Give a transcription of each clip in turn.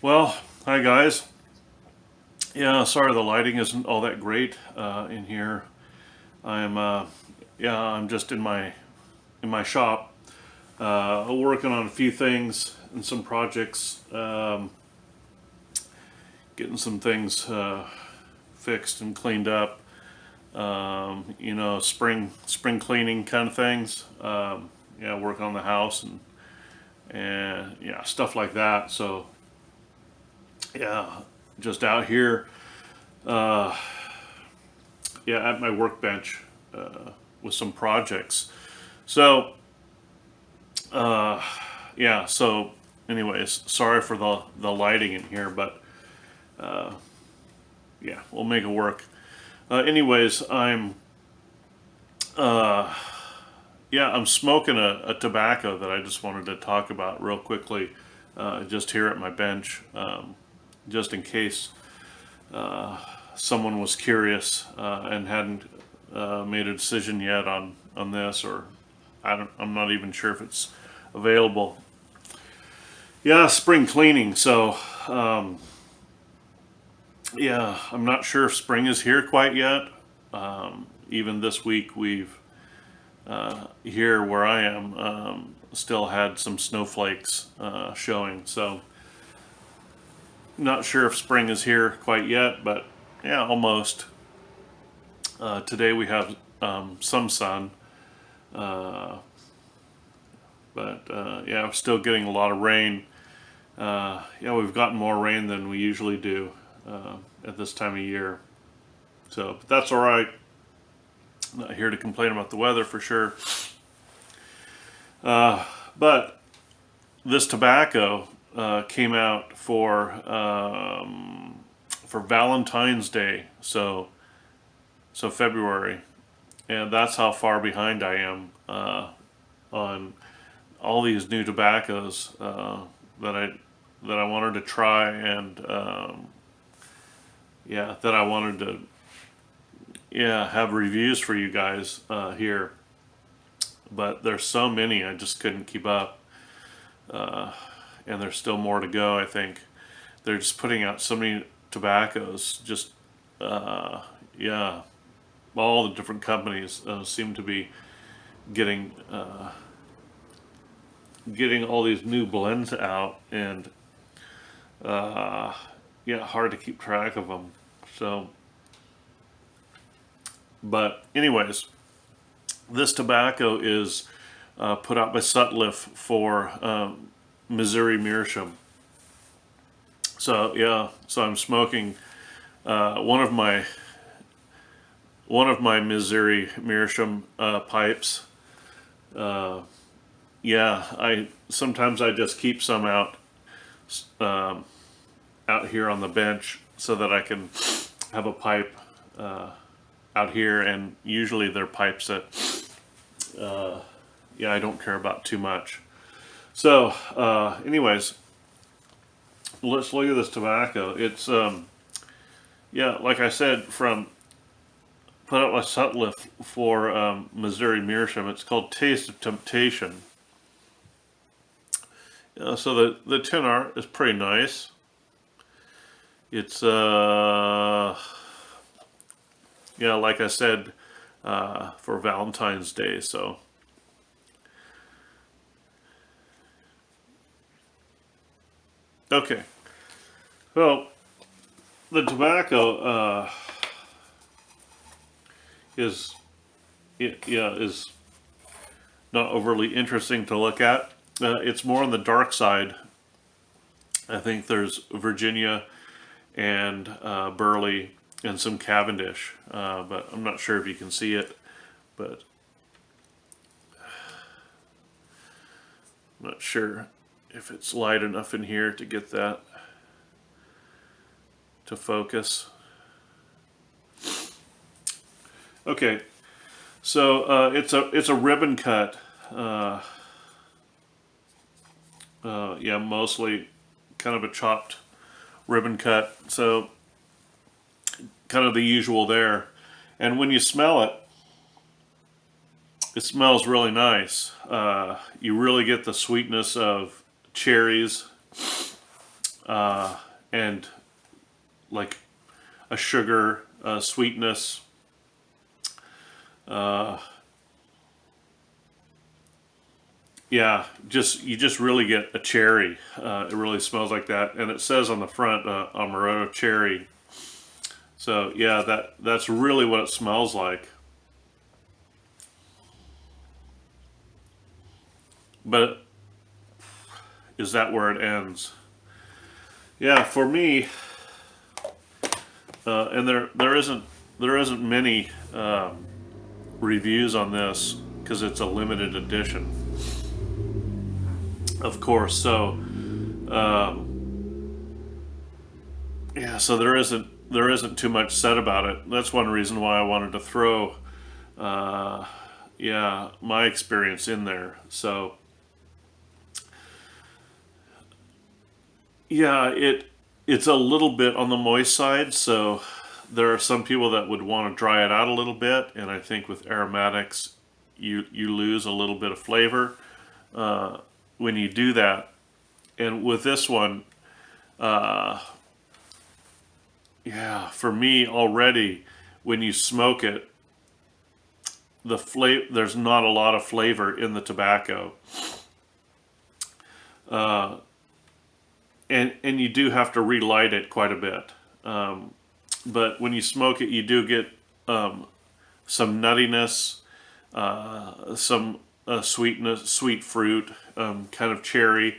Well, hi guys. Yeah, sorry the lighting isn't all that great in here. I'm I'm just in my shop, working on a few things and some projects, getting some things fixed and cleaned up. Spring cleaning kind of things. Yeah, working on the house and yeah, stuff like that. So yeah, just out here. Uh, yeah, at my workbench with some projects. So, uh, yeah, so anyways, sorry for the lighting in here, but yeah, we'll make it work. Anyways, uh, I'm smoking a tobacco that I just wanted to talk about real quickly, just here at my bench, just in case someone was curious and hadn't made a decision yet on this, or I'm not even sure if it's available. Yeah, spring cleaning. So yeah, I'm not sure if spring is here quite yet. Even this week, we've here where I am still had some snowflakes showing. So not sure if spring is here quite yet, but yeah, almost. Today we have some sun. Uh, but yeah, we're still getting a lot of rain. Yeah, we've gotten more rain than we usually do at this time of year. So, but that's all right. Not here to complain about the weather for sure. But this tobacco came out for Valentine's Day, so February, and that's how far behind I am on all these new tobaccos that I wanted to try, and yeah, that I wanted to have reviews for you guys here. But there's so many I just couldn't keep up, and there's still more to go. I think they're just putting out so many tobaccos. Just yeah, all the different companies seem to be getting getting all these new blends out, and yeah, hard to keep track of them. So, but anyways, this tobacco is put out by Sutliff for Missouri Meerschaum. So yeah, so I'm smoking one of my Missouri Meerschaum pipes. Yeah, I sometimes I just keep some um, out here on the bench so that I can have a pipe out here, and usually they're pipes that yeah, I don't care about too much. So, anyways, let's look at this tobacco. It's yeah, like I said, from put out by Sutliff for Missouri Meerschaum. It's called Taste of Temptation. So the tin art is pretty nice. It's yeah, like I said, for Valentine's Day. So okay, well, the tobacco is yeah, is not overly interesting to look at. It's more on the dark side. I think there's Virginia and Burley and some Cavendish, but I'm not sure if you can see it. But I'm not sure if it's light enough in here to get that to focus. Okay, so it's a ribbon cut. Yeah, mostly kind of a chopped ribbon cut. So kind of the usual there. And when you smell it, it smells really nice. You really get the sweetness of cherries, and like a sugar, sweetness. Uh, yeah, you just really get a cherry. It really smells like that, and it says on the front amaretto cherry. So yeah, that's really what it smells like. But is that where it ends? Yeah, for me, and there isn't many reviews on this because it's a limited edition, of course. So yeah, so there isn't too much said about it. That's one reason why I wanted to throw yeah, my experience in there. So yeah, it's a little bit on the moist side. So there are some people that would want to dry it out a little bit, and I think with aromatics, you lose a little bit of flavor when you do that. And with this one, yeah, for me already, when you smoke it, there's not a lot of flavor in the tobacco. And you do have to relight it quite a bit. But when you smoke it, you do get some nuttiness, some sweetness, sweet fruit, kind of cherry,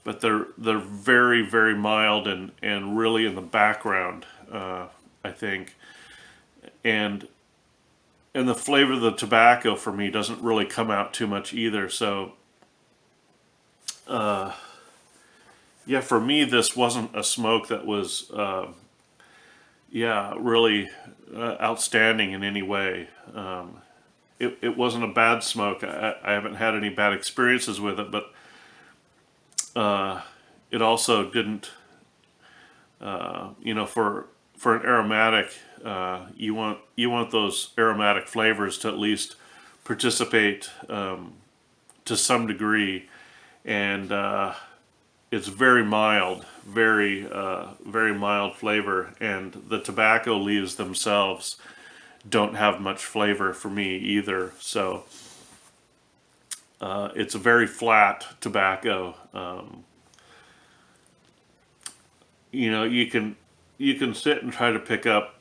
but they're very very mild and really in the background, I think, and the flavor of the tobacco for me doesn't really come out too much either. So yeah, for me this wasn't a smoke that was yeah, really outstanding in any way. It wasn't a bad smoke. I haven't had any bad experiences with it, but it also didn't, you know, for an aromatic, you want those aromatic flavors to at least participate to some degree, and it's very mild, very mild flavor, and the tobacco leaves themselves don't have much flavor for me either. So it's a very flat tobacco. You know, you can sit and try to pick up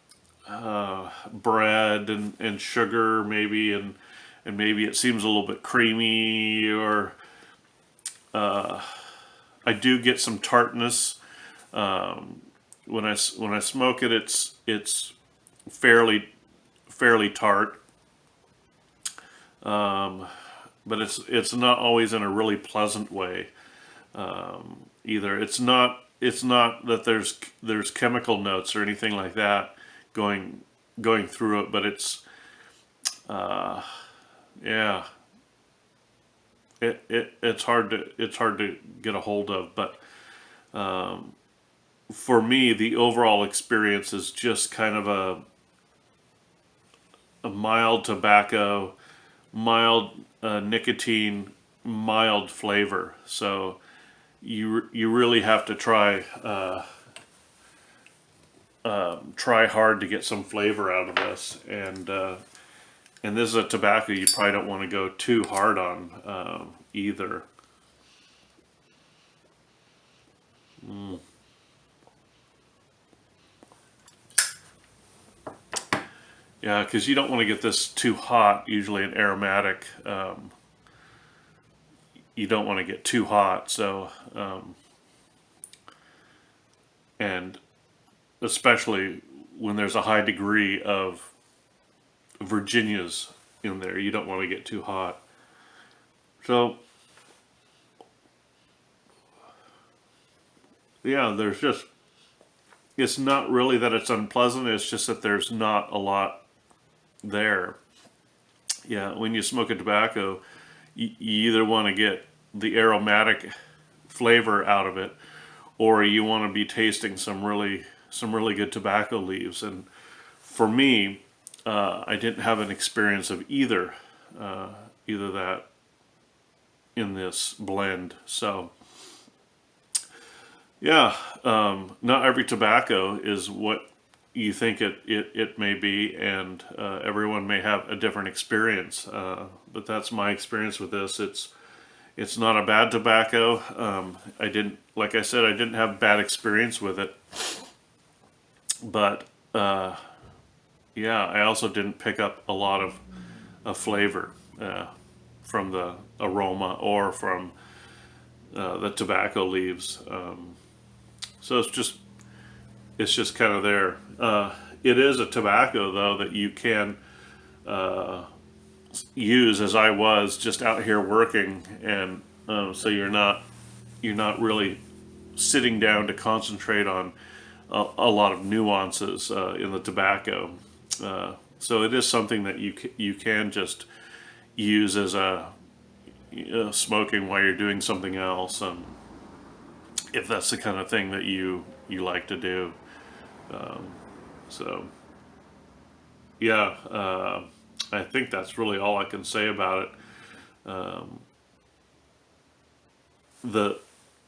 bread and sugar maybe, and maybe it seems a little bit creamy, or I do get some tartness when I smoke it. It's fairly tart, but it's not always in a really pleasant way either. It's not that there's chemical notes or anything like that going through it, but yeah, it's hard to get a hold of. But for me, the overall experience is just kind of a mild tobacco, mild nicotine, mild flavor. So you really have to try hard to get some flavor out of this, and this is a tobacco you probably don't want to go too hard on either. Yeah, because you don't want to get this too hot. Usually an aromatic, you don't want to get too hot. So, and especially when there's a high degree of Virginias in there, you don't want to get too hot. So, yeah, it's not really that it's unpleasant, it's just that there's not a lot there. Yeah, when you smoke a tobacco, you either want to get the aromatic flavor out of it, or you want to be tasting some really good tobacco leaves. And for me, I didn't have an experience of either that in this blend. So Yeah, not every tobacco is what you think it may be, and everyone may have a different experience. But that's my experience with this. It's not a bad tobacco. I didn't, like I said, I didn't have bad experience with it, but yeah, I also didn't pick up a lot of flavor from the aroma or from the tobacco leaves. So it's just kind of there. It is a tobacco though that you can use as I was just out here working, and so you're not really sitting down to concentrate on a lot of nuances in the tobacco. So it is something that you can just use as a smoking while you're doing something else, if that's the kind of thing that you like to do. So yeah, I think that's really all I can say about it. The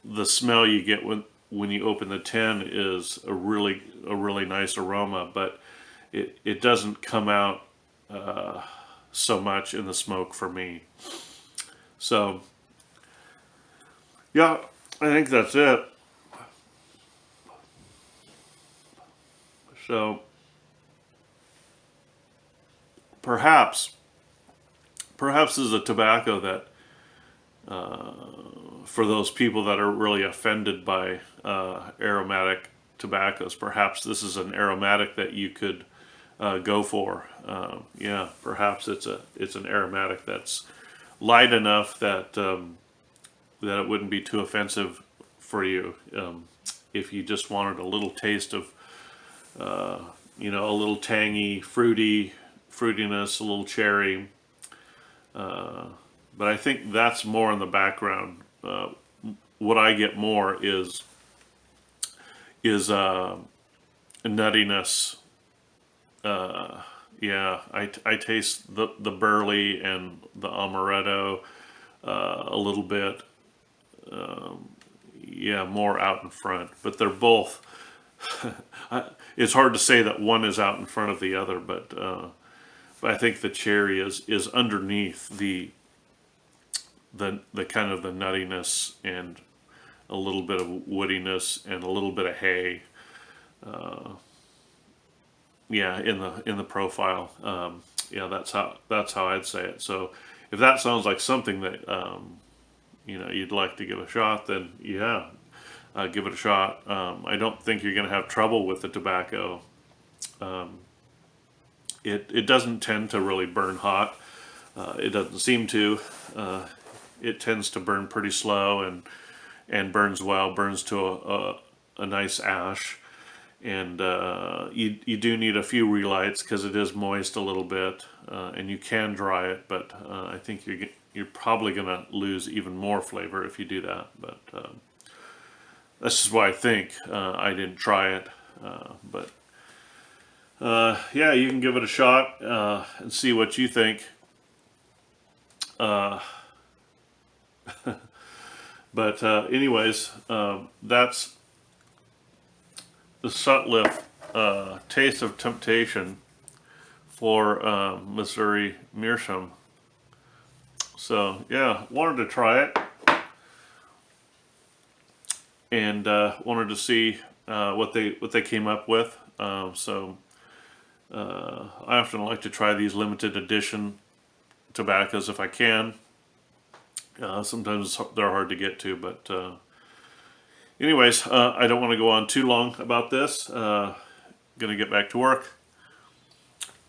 the smell you get when you open the tin is a really nice aroma, but it doesn't come out so much in the smoke for me. So yeah, I think that's it. So perhaps perhaps this is a tobacco that for those people that are really offended by aromatic tobaccos, perhaps this is an aromatic that you could go for. Yeah, perhaps it's an aromatic that's light enough that that it wouldn't be too offensive for you. If you just wanted a little taste of, a little tangy, fruitiness, a little cherry. But I think that's more in the background. What I get more is nuttiness. Yeah, I taste the burley and the amaretto a little bit. Yeah, more out in front, but they're both. It's hard to say that one is out in front of the other, but I think the cherry is underneath the kind of the nuttiness and a little bit of woodiness and a little bit of hay. Yeah, in the profile. Yeah, that's how I'd say it. So if that sounds like something that you'd like to give a shot, then yeah, give it a shot. I don't think you're going to have trouble with the tobacco. It doesn't tend to really burn hot. It doesn't seem to. It tends to burn pretty slow and burns well. Burns to a nice ash. And you do need a few relights because it is moist a little bit, and you can dry it. But I think you're probably going to lose even more flavor if you do that. But that's just what I think. I didn't try it, but yeah, you can give it a shot and see what you think. But anyways, that's the Sutliff Taste of Temptation for Missouri Meerschaum. So yeah, wanted to try it and wanted to see what they came up with. So I often like to try these limited edition tobaccos if I can. Sometimes they're hard to get to, but anyways, I don't want to go on too long about this. Gonna get back to work,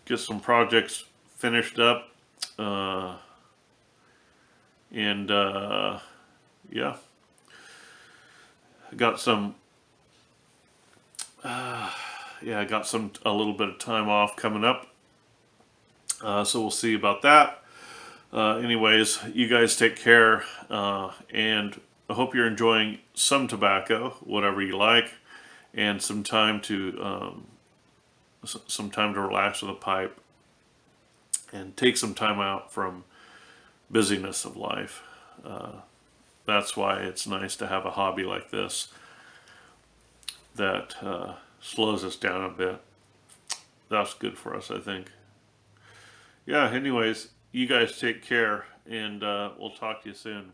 get some projects finished up, and yeah, got some. I got a little bit of time off coming up, so we'll see about that. Anyways, you guys take care, and I hope you're enjoying some tobacco, whatever you like, and some time to relax with a pipe, and take some time out from busyness of life. That's why it's nice to have a hobby like this. that slows us down a bit. That's good for us, I think. Yeah, anyways, you guys take care, and we'll talk to you soon.